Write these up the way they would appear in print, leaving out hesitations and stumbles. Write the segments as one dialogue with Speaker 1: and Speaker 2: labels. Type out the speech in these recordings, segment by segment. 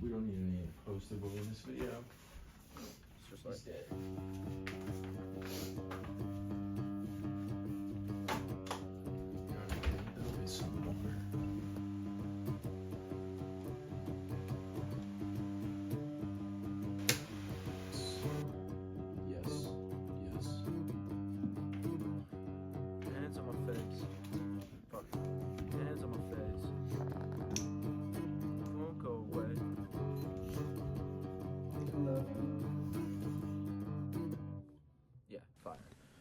Speaker 1: We don't need any poster boy in this video.
Speaker 2: It's just like...
Speaker 1: He's dead. There'll be some more. Yes.
Speaker 2: Hands on my face. Fuck. Hands on my face. Won't go away. Yeah, fire.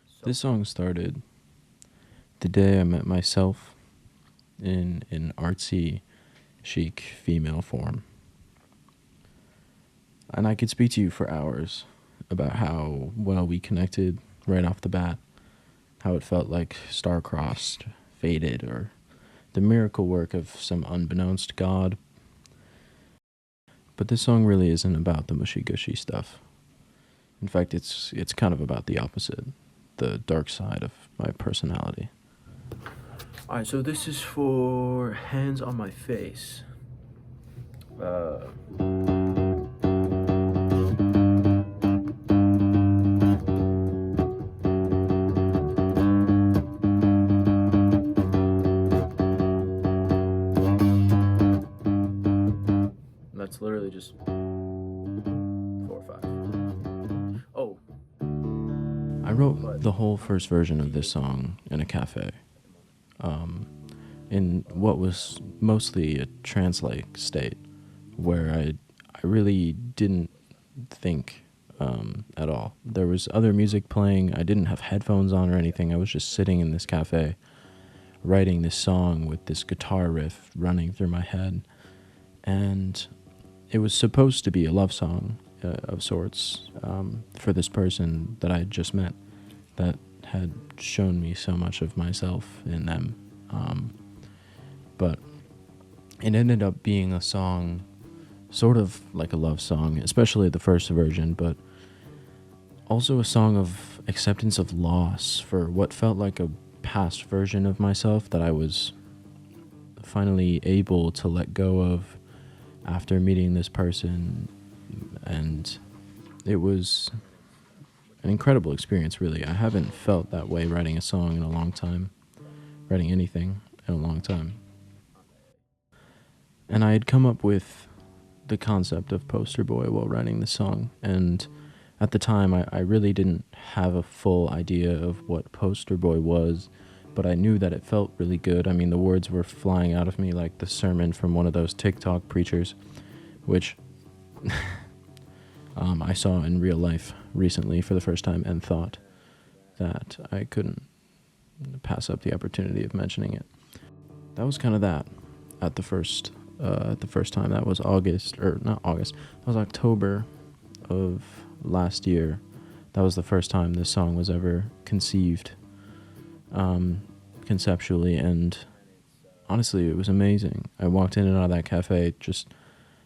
Speaker 2: So
Speaker 1: This song started the day I met myself in an artsy, chic female form. And I could speak to you for hours about how well we connected right off the bat, how it felt like star-crossed, fated, or the miracle work of some unbeknownst god. But this song really isn't about the mushy-gushy stuff. In fact, it's kind of about the opposite, the dark side of my personality.
Speaker 2: alright, so this is for Hands on My Face. That's literally just 4 or 5. Oh.
Speaker 1: I wrote the whole first version of this song in a cafe, in what was mostly a trance-like state, where I really didn't think at all. There was other music playing. I didn't have headphones on or anything. I was just sitting in this cafe, writing this song with this guitar riff running through my head, and it was supposed to be a love song of sorts for this person that I had just met that had shown me so much of myself in them. But it ended up being a song sort of like a love song, especially the first version, but also a song of acceptance of loss for what felt like a past version of myself that I was finally able to let go of after meeting this person. And it was an incredible experience, really. I haven't felt that way writing a song in a long time, writing anything in a long time. And I had come up with the concept of poster boy while writing the song, and at the time I really didn't have a full idea of what poster boy was, but I knew that it felt really good. I mean, the words were flying out of me like the sermon from one of those TikTok preachers, which I saw in real life recently for the first time and thought that I couldn't pass up the opportunity of mentioning it. That was kind of that at the first time. That was that was October of last year. That was the first time this song was ever conceived conceptually, and honestly, it was amazing. I walked in and out of that cafe just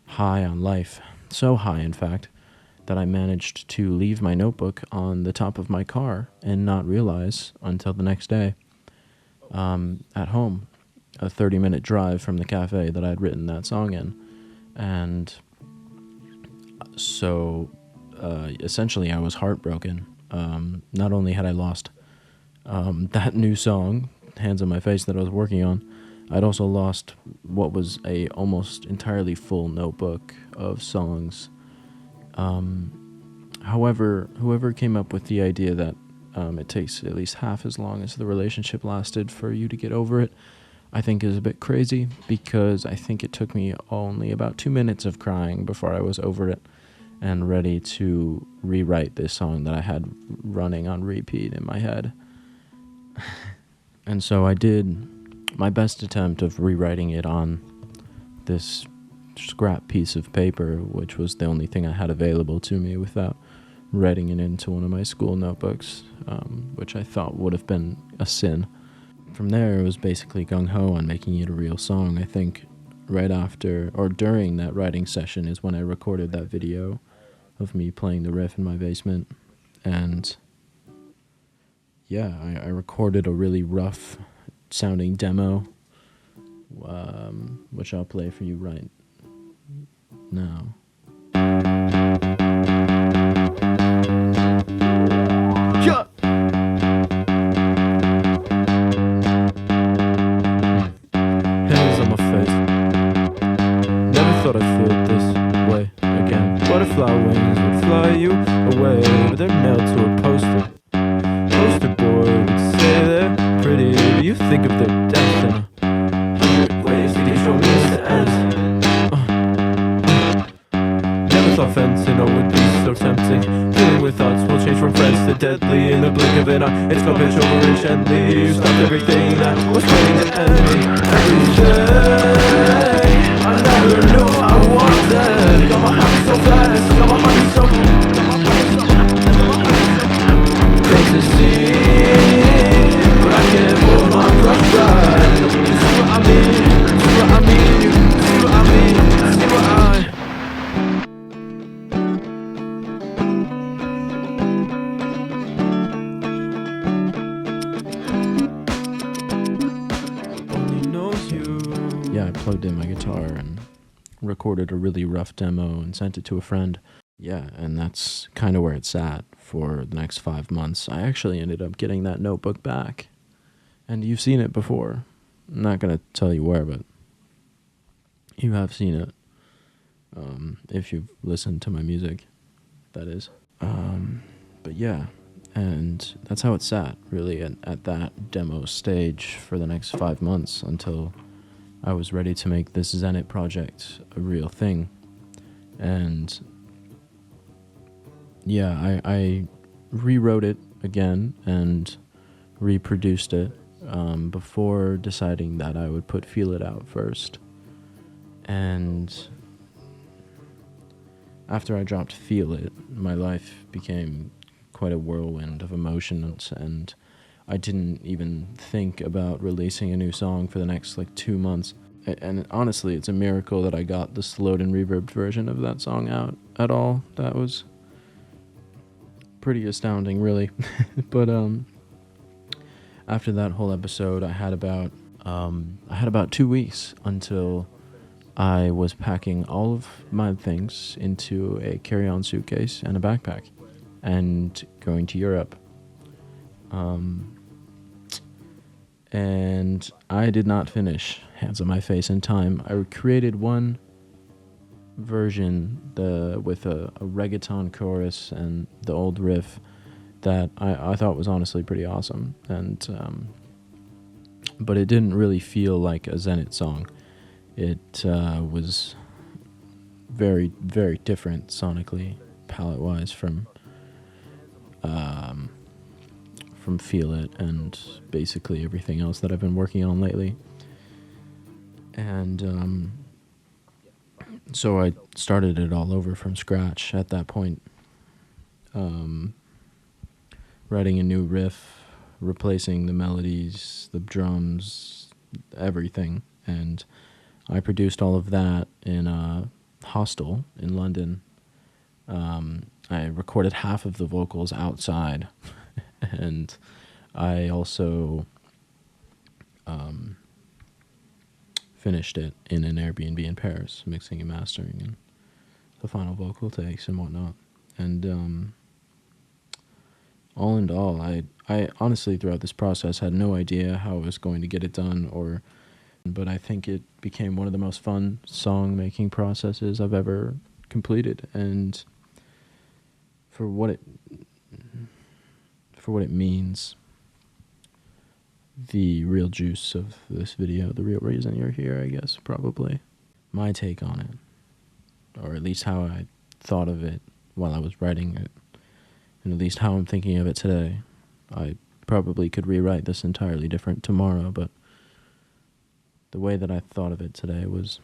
Speaker 1: high on life, so high, in fact, that I managed to leave my notebook on the top of my car and not realize until the next day at home, a 30-minute drive from the cafe that I'd written that song in. And so essentially I was heartbroken. Not only had I lost that new song, Hands on My Face, that I was working on, I'd also lost what was a almost entirely full notebook of songs. However, whoever came up with the idea that it takes at least half as long as the relationship lasted for you to get over it, I think is a bit crazy, because I think it took me only about 2 minutes of crying before I was over it and ready to rewrite this song that I had running on repeat in my head. And so I did my best attempt of rewriting it on this scrap piece of paper, which was the only thing I had available to me without writing it into one of my school notebooks, which I thought would have been a sin. From there, it was basically gung-ho on making it a real song. I think right after, or during that writing session, is when I recorded that video of me playing the riff in my basement. And yeah, I recorded a really rough sounding demo, which I'll play for you right now.
Speaker 2: Yeah.
Speaker 1: Hands on my face. Never thought I'd feel it this way again. Butterfly wings would fly you away, but they're nailed to a poster. Poster boy would say they're pretty, but you think of their death in 100 ways to get your means to end. Never thought fencing would be so tempting. Dealing with thoughts will change from friends to deadly. In the blink of an eye, it's gonna pitch over and gently. You stopped everything that was trying to end me. Everything I never knew I wanted. Got my heart so fast, got my heart so things to see, but I can't hold my brush right. You see what I mean? See what I mean? You see what I mean? See what I only knows you. Yeah, I plugged in my guitar and recorded a really rough demo and sent it to a friend. Yeah, and that's kind of where it's at for the next 5 months. I actually ended up getting that notebook back. And you've seen it before. I'm not going to tell you where, but you have seen it. If you've listened to my music, that is. But yeah, and that's how it sat, really, at that demo stage for the next 5 months until I was ready to make this Xennett project a real thing. And yeah, I rewrote it again and reproduced it before deciding that I would put Feel It out first. And after I dropped Feel It, my life became quite a whirlwind of emotions, and I didn't even think about releasing a new song for the next 2 months. And honestly, it's a miracle that I got the slowed and reverbed version of that song out at all. That was pretty astounding, really. But after that whole episode, I had about 2 weeks until I was packing all of my things into a carry-on suitcase and a backpack and going to Europe. And I did not finish Hands on My Face in time. I created one version with a reggaeton chorus and the old riff that I thought was honestly pretty awesome. And but it didn't really feel like a Xennett song. It was very, very different sonically, palette-wise from Feel It and basically everything else that I've been working on lately. And so I started it all over from scratch at that point, writing a new riff, replacing the melodies, the drums, everything. And I produced all of that in a hostel in London. I recorded half of the vocals outside, and I also finished it in an Airbnb in Paris, mixing and mastering and the final vocal takes and whatnot. And all in all, I honestly throughout this process had no idea how I was going to get it done, but I think it became one of the most fun song-making processes I've ever completed. And for what it means, the real juice of this video, the real reason you're here, I guess, probably. My take on it, or at least how I thought of it while I was writing it, and at least how I'm thinking of it today. I probably could rewrite this entirely different tomorrow, but the way that I thought of it today was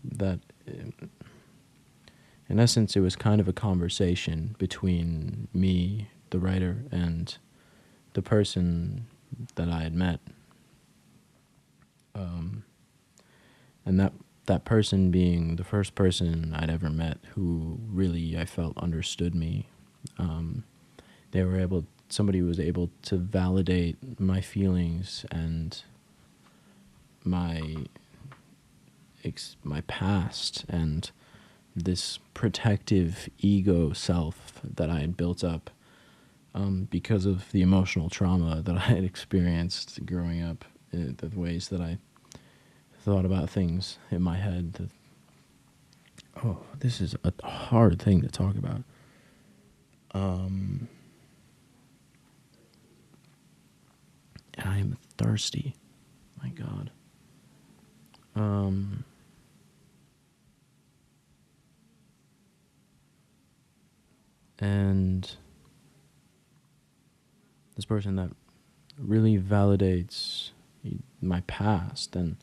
Speaker 1: that, in essence, it was kind of a conversation between me, the writer, and the person that I had met. And that person being the first person I'd ever met who really, I felt, understood me. Somebody was able to validate my feelings and my past and this protective ego self that I had built up because of the emotional trauma that I had experienced growing up, the ways that I thought about things in my head. Oh, this is a hard thing to talk about. And I am thirsty. My God. And this person that really validates my past and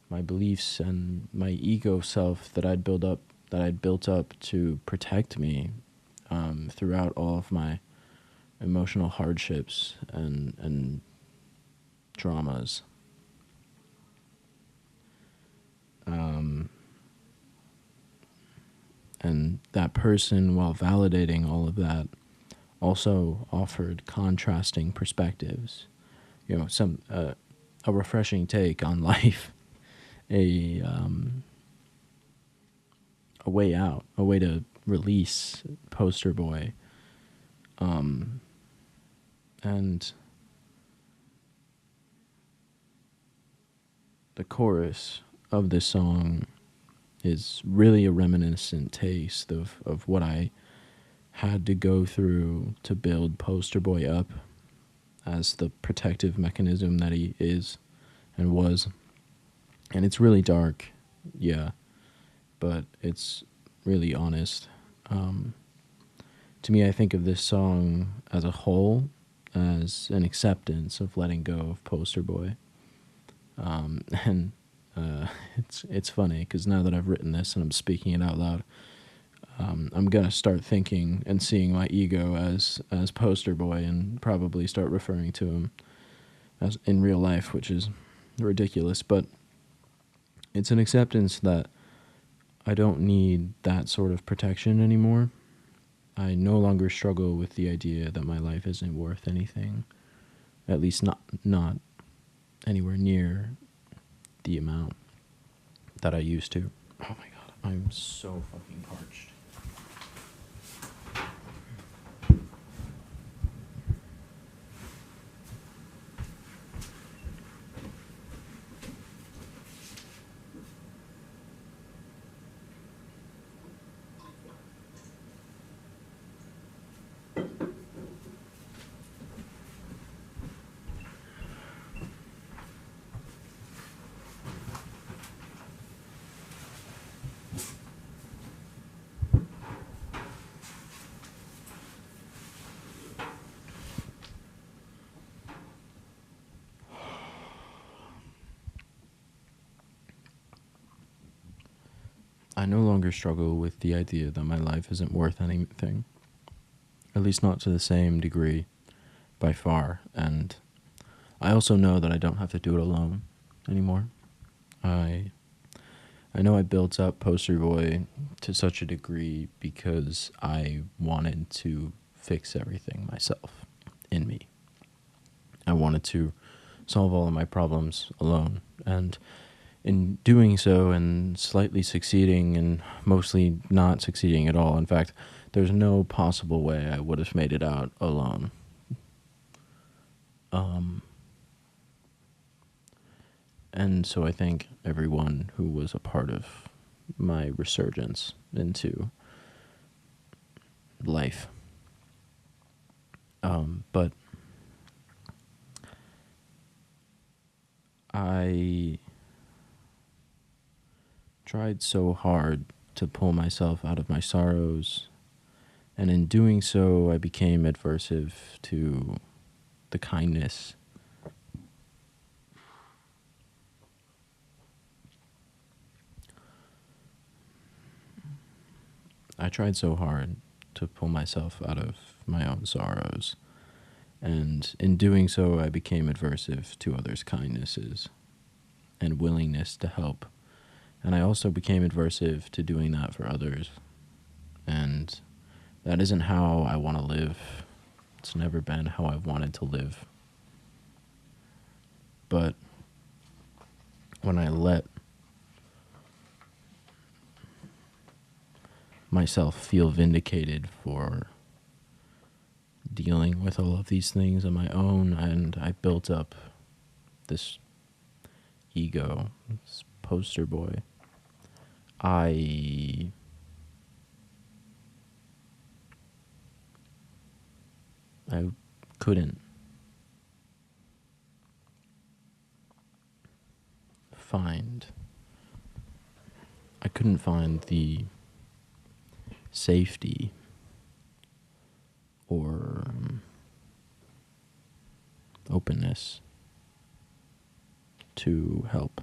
Speaker 1: my beliefs and my ego self that I'd built up to protect me throughout all of my emotional hardships and traumas. And that person, while validating all of that, also offered contrasting perspectives. A refreshing take on life, a way out, a way to release Poster Boy. And the chorus of this song is really a reminiscent taste of what I had to go through to build Poster Boy up as the protective mechanism that he is and was. And it's really dark, yeah, but it's really honest. To me, I think of this song as a whole as an acceptance of letting go of Poster Boy. And it's funny because now that I've written this and I'm speaking it out loud, I'm gonna start thinking and seeing my ego as Poster Boy and probably start referring to him as in real life, which is ridiculous. But it's an acceptance that I don't need that sort of protection anymore. I no longer struggle with the idea that my life isn't worth anything, at least not anywhere near the amount that I used to. Oh my God, I'm so fucking parched. I no longer struggle with the idea that my life isn't worth anything, at least not to the same degree, by far. And I also know that I don't have to do it alone anymore. I know I built up Poster Boy to such a degree because I wanted to fix everything myself in me. I wanted to solve all of my problems alone. And in doing so and slightly succeeding and mostly not succeeding at all, in fact, there's no possible way I would have made it out alone. And so I thank everyone who was a part of my resurgence into life. But I tried so hard to pull myself out of my sorrows, and in doing so, I became adversive to the kindness. I tried so hard to pull myself out of my own sorrows, and in doing so, I became adversive to others' kindnesses and willingness to help. And I also became adversive to doing that for others. And that isn't how I want to live. It's never been how I wanted to live. But when I let myself feel vindicated for dealing with all of these things on my own, and I built up this ego, this poster boy. I couldn't find the safety or openness to help.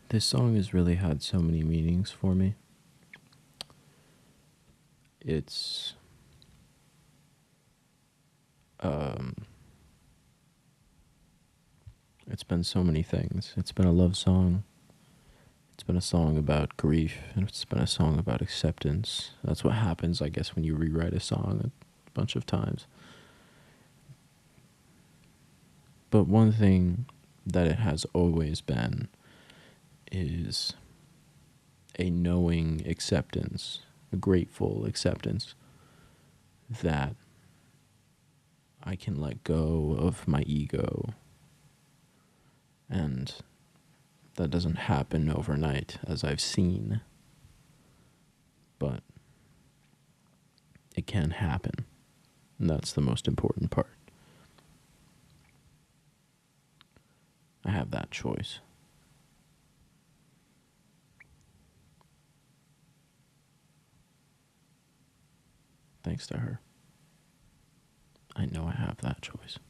Speaker 1: This song has really had so many meanings for me. It's it's been so many things. It's been a love song. It's been a song about grief, and it's been a song about acceptance. That's what happens, I guess, when you rewrite a song a bunch of times. But one thing that it has always been is a knowing acceptance, a grateful acceptance that I can let go of my ego, and that doesn't happen overnight, as I've seen, but it can happen, and that's the most important part. I have that choice. Thanks to her, I know I have that choice.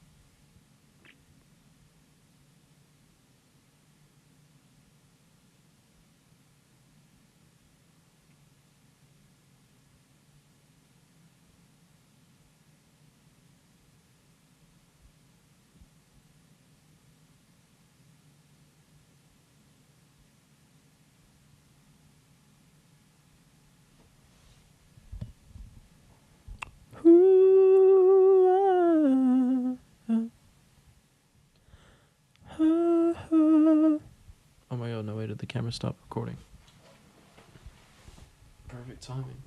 Speaker 1: Oh my god, no way, did the camera stop recording? Perfect timing.